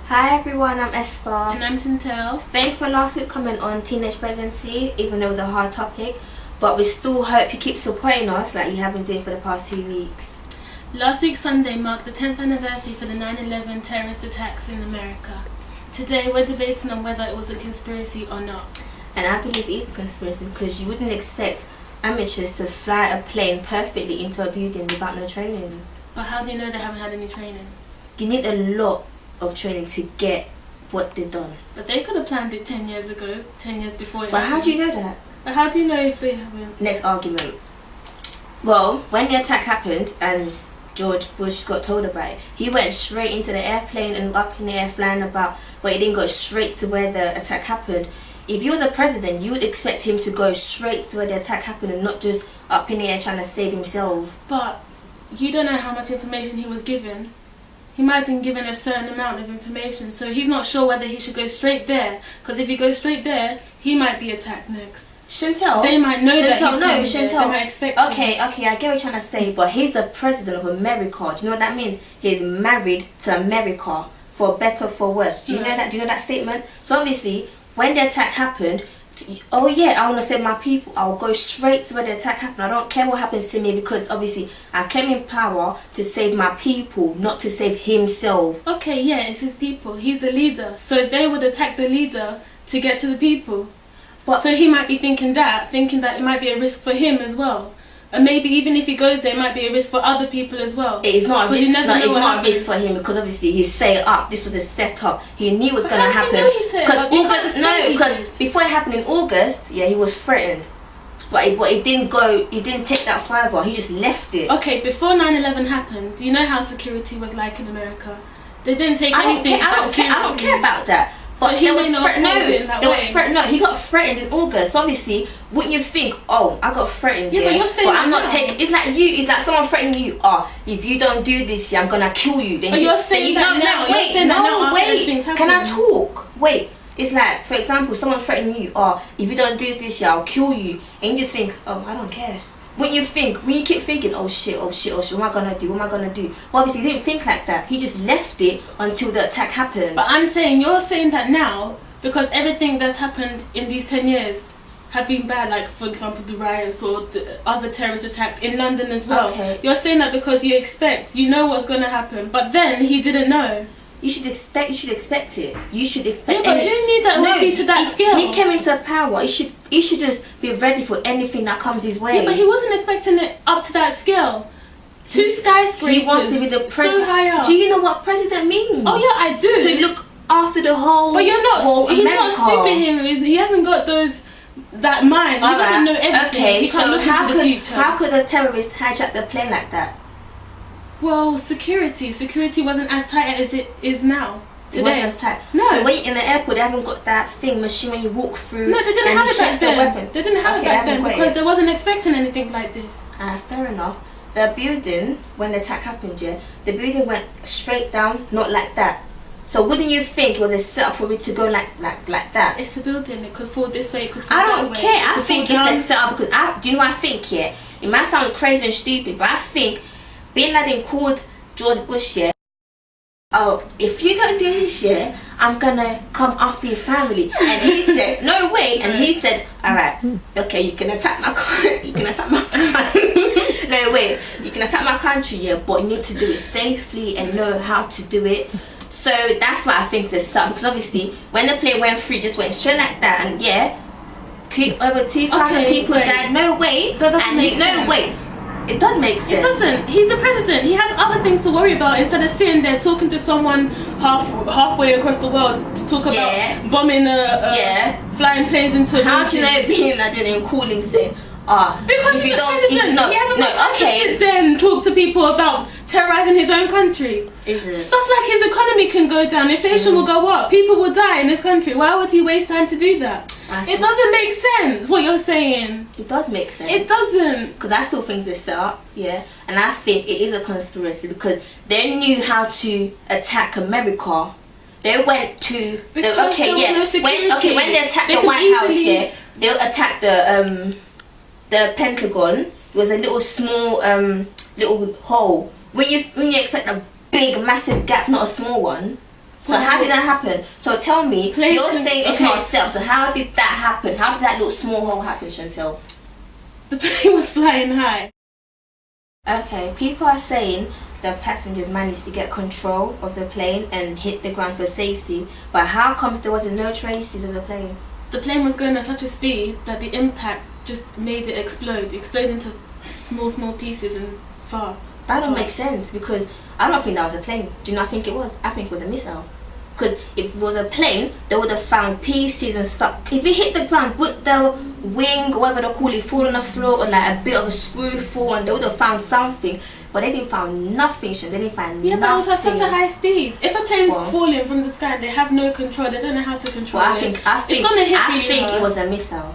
Hi everyone, I'm Esther. And I'm Chantel. Thanks for last week's comment on teenage pregnancy, even though it was a hard topic. But we still hope you keep supporting us like you have been doing for the past 2 weeks. Last week Sunday marked the 10th anniversary for the 9/11 terrorist attacks in America. Today we're debating on whether it was a conspiracy or not. And I believe it is a conspiracy because you wouldn't expect amateurs to fly a plane perfectly into a building without no training. But how do you know they haven't had any training? You need a lot of training to get what they've done. But they could have planned it 10 years ago, 10 years before it But happened. how do you know that? But how do you know if they haven't? Next argument. Well, when the attack happened and George Bush got told about it, he went straight into the airplane and up in the air flying about, but he didn't go straight to where the attack happened. If he was a president, you would expect him to go straight to where the attack happened and not just up in the air trying to save himself. But you don't know how much information he was given. He might have been given a certain amount of information, so he's not sure whether he should go straight there. Because if he goes straight there, he might be attacked next. Chantel, they might know that he's coming there. Chantel. They might expect okay, I get what you're trying to say, but he's the president of America. Do you know what that means? He's married to America, for better, for worse. Do you know that? Do you know that statement? So obviously, when the attack happened, oh yeah, I want to save my people. I'll go straight to where the attack happened. I don't care what happens to me because obviously I came in power to save my people, not to save himself. Okay, yeah, it's his people. He's the leader, so they would attack the leader to get to the people. But so he might be thinking that it might be a risk for him as well. And maybe even if he goes there, it might be a risk for other people as well. It is not a risk. No, it's not a risk for him because obviously he set it up. This was a setup. He knew it was going to happen. How do you know he set it up? Because before it happened in August, yeah, he was threatened. But it didn't go. He didn't take that further. He just left it. Okay, before 9/11 happened, do you know how security was like in America? They didn't take anything. I don't care about that. But so he he got threatened in August. So obviously, wouldn't you think, oh, I got threatened? Yeah, but you're saying I'm not taking. It's like you. It's like someone threatening you. Oh, if you don't do this, I'm gonna kill you. Then you're saying that now. Wait. Can I talk? Wait. It's like, for example, someone threatening you. Oh, if you don't do this, I'll kill you. And you just think, oh, I don't care. When you keep thinking, oh shit, what am I gonna do? Well, obviously he didn't think like that. He just left it until the attack happened. But I'm saying, you're saying that now because everything that's happened in these 10 years have been bad, like for example the riots or the other terrorist attacks in London as well. Okay. You're saying that because you know what's gonna happen, but then he didn't know. You should expect it. You should expect. Yeah, but who knew that it would be to that scale? He came into power. He should just be ready for anything that comes his way. Yeah, but he wasn't expecting it up to that scale. 2 skyscrapers. He wants to be the president. So high up. Do you know what president means? Oh yeah, I do. To look after the whole. But you're not. He's America. not superhero. He hasn't got that mind. He doesn't know everything. Okay, he can't look into the future. How could a terrorist hijack the plane like that? Well, security wasn't as tight as it is now. It wasn't as tight. No. So when you're in the airport, they haven't got that machine when you walk through. No, they didn't have it back then. They didn't have it back then because they wasn't expecting anything like this. Fair enough. The building, when the attack happened, the building went straight down, not like that. So wouldn't you think it was a setup for it to go like that? It's a building. It could fall this way. It could fall that way. I don't care. I think it's a setup because do you know what I think? Yeah, it might sound crazy and stupid, but I think Bin Laden called George Bush, oh, if you don't do this, I'm gonna come after your family. And he said, no way. And he said, alright, okay, you can attack my country. You can attack my country. No, wait, you can attack my country, but you need to do it safely and know how to do it. So that's why I think this up. Because obviously, when the plane went through, just went straight like that. And over 2,000 people died. No way. That doesn't make sense. No way. It does make sense. It doesn't. He's the president. He has other things to worry about instead of sitting there talking to someone halfway across the world to talk about bombing flying planes into a How do you know Bin Laden didn't call him saying, because if he's you don't he hasn't got time to sit there and talk to people about terrorizing his own country. Stuff like his economy can go down, inflation will go up, people will die in this country. Why would he waste time to do that? It doesn't make sense what you're saying. It does make sense. It doesn't. Because I still think they set up, and I think it is a conspiracy because they knew how to attack America. They went to when they attacked the White House, they attacked the Pentagon. It was a little small little hole. When you expect a big massive gap, not a small one. So how did that happen? So tell me, you're saying it's not set up. So how did that happen? How did that little small hole happen, Chantel? The plane was flying high. Okay, people are saying the passengers managed to get control of the plane and hit the ground for safety. But how comes there wasn't no traces of the plane? The plane was going at such a speed that the impact just made it explode. It exploded into small pieces and far. That don't make sense, because I don't think that was a plane. Do you not think it was? I think it was a missile. Because if it was a plane, they would have found pieces and stuff. If it hit the ground, would the wing, whatever they call it, fall on the floor, or like a bit of a screw fall, and they would have found something. But they didn't find nothing. They didn't find nothing. Yeah, but it was at such a high speed. If a plane's falling from the sky, they have no control. They don't know how to control it. It's gonna hit really think hard. It was a missile.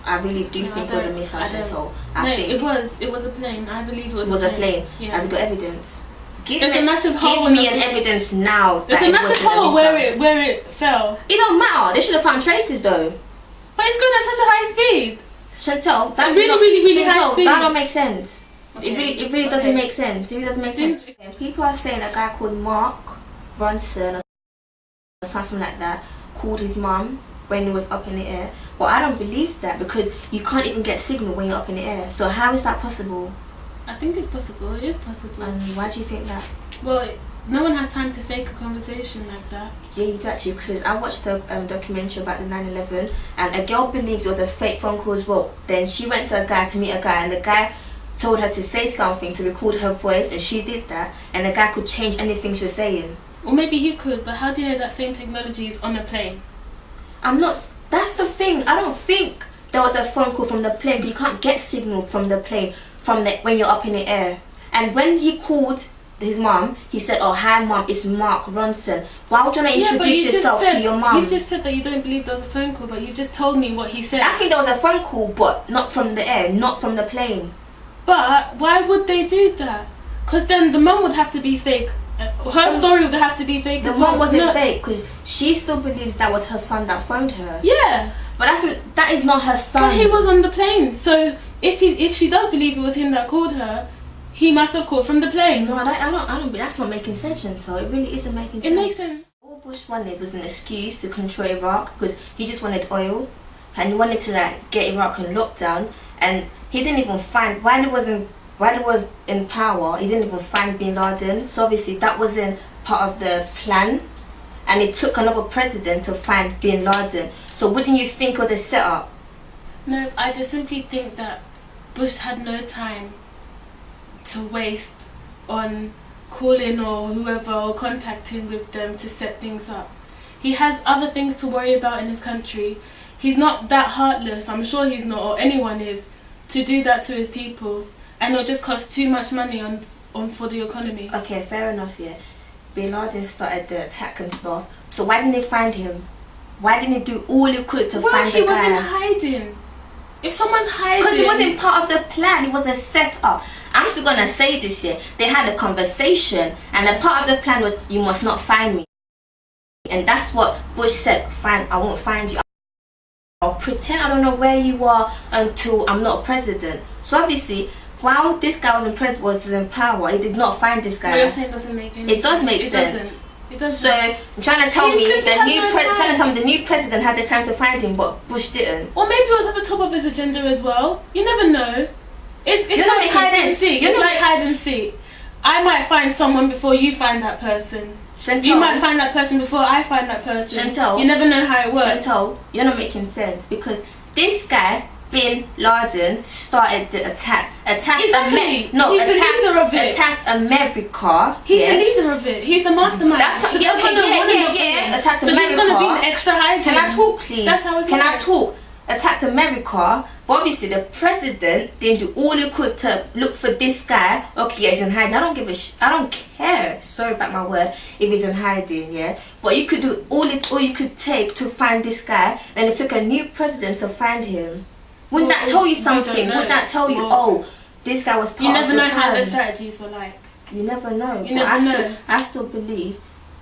I really do think it was a missile, Chantal. It was a plane. I believe it was. It was a plane. Yeah. Have you got evidence? There's a massive hole. Give me an evidence now. There's a massive hole where it fell. It don't matter. They should have found traces though. But it's going at such a high speed. Chantal, that really high speed. That don't make sense. Okay. It really doesn't make sense. It really doesn't make sense. People are saying a guy called Mark Ronson or something like that called his mum when he was up in the air. But I don't believe that, because you can't even get signal when you're up in the air. So how is that possible? I think it's possible. It is possible. And why do you think that? Well, no one has time to fake a conversation like that. Yeah, you do actually, because I watched the documentary about the 9/11, and a girl believed it was a fake phone call as well. Then she went to a guy to meet a guy, and the guy told her to say something to record her voice, and she did that, and the guy could change anything she was saying. Or maybe he could, but how do you know that same technology is on a plane? That's the thing. I don't think there was a phone call from the plane. You can't get signal from the plane when you're up in the air. And when he called his mum, he said, "Oh, hi mum, it's Mark Ronson." Why would you not introduce yourself to your mum? You just said that you don't believe there was a phone call, but you just told me what he said. I think there was a phone call, but not from the air, not from the plane. But why would they do that? Because then the mum would have to be fake. Her story would have to be fake. The mum wasn't fake, because she still believes that was her son that phoned her. Yeah, but that is not her son. But he was on the plane, so if she does believe it was him that called her, he must have called from the plane. No, I don't. That's not making sense, Chantal. It really isn't making sense. It makes sense. All Bush wanted was an excuse to control Iraq, because he just wanted oil, and he wanted to get Iraq on lockdown, and he didn't even find while he was in power. He didn't even find Bin Laden. So obviously that wasn't part of the plan, and it took another president to find Bin Laden. So wouldn't you think it was a setup? No, I just simply think that Bush had no time to waste on calling or whoever or contacting with them to set things up. He has other things to worry about in his country. He's not that heartless, I'm sure he's not, or anyone is, to do that to his people. And it'll just cost too much money on for the economy. Okay, fair enough, yeah. Bin Laden started the attack and stuff. So why didn't they find him? Why didn't they do all he could to find the guy? Well, he was in hiding. If someone's hiding... Because it wasn't part of the plan. It was a setup. I'm still going to say this here. They had a conversation, and a part of the plan was, you must not find me. And that's what Bush said. Fine, I won't find you. I'll pretend I don't know where you are until I'm not president. So obviously, while this guy was in power, he did not find this guy. What you're saying doesn't make any sense. It does make sense. It doesn't. So you're trying to tell me the new president had the time to find him, but Bush didn't. Or maybe it was at the top of his agenda as well. You never know. It's like hide and seek. It's like hide and seek. I might find someone before you find that person. Chantal, you might find that person before I find that person. Chantal, you never know how it works. Chantal, you're not making sense, because this guy, Bin Laden, started the attack. Attacked America. He's the leader of it. He's the mastermind. Attacked so America. He's gonna be an extra hiding. Can I talk, please? That's how it's Can I talk? Attacked America. But obviously the president didn't do all he could to look for this guy. Okay, he's in hiding. I don't give a I don't care. Sorry about my word. If he's in hiding, yeah. But you could do all you could take to find this guy. And it took a new president to find him. Wouldn't that tell you something? Would that tell you, oh, this guy was part of the plan? You never know how their strategies were like. You never know. You never know. I still believe,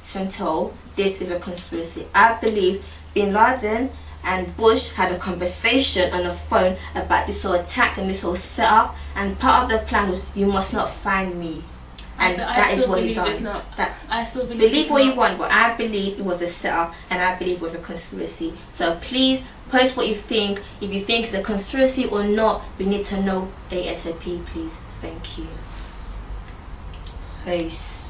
Chantal, this is a conspiracy. I believe Bin Laden and Bush had a conversation on the phone about this whole attack and this whole setup, and part of the plan was, you must not find me. and that is what he done. I still believe what you want, but I believe it was a setup, and I believe it was a conspiracy. So please post what you think. If you think it's a conspiracy or not, we need to know ASAP, please. Thank you. Peace.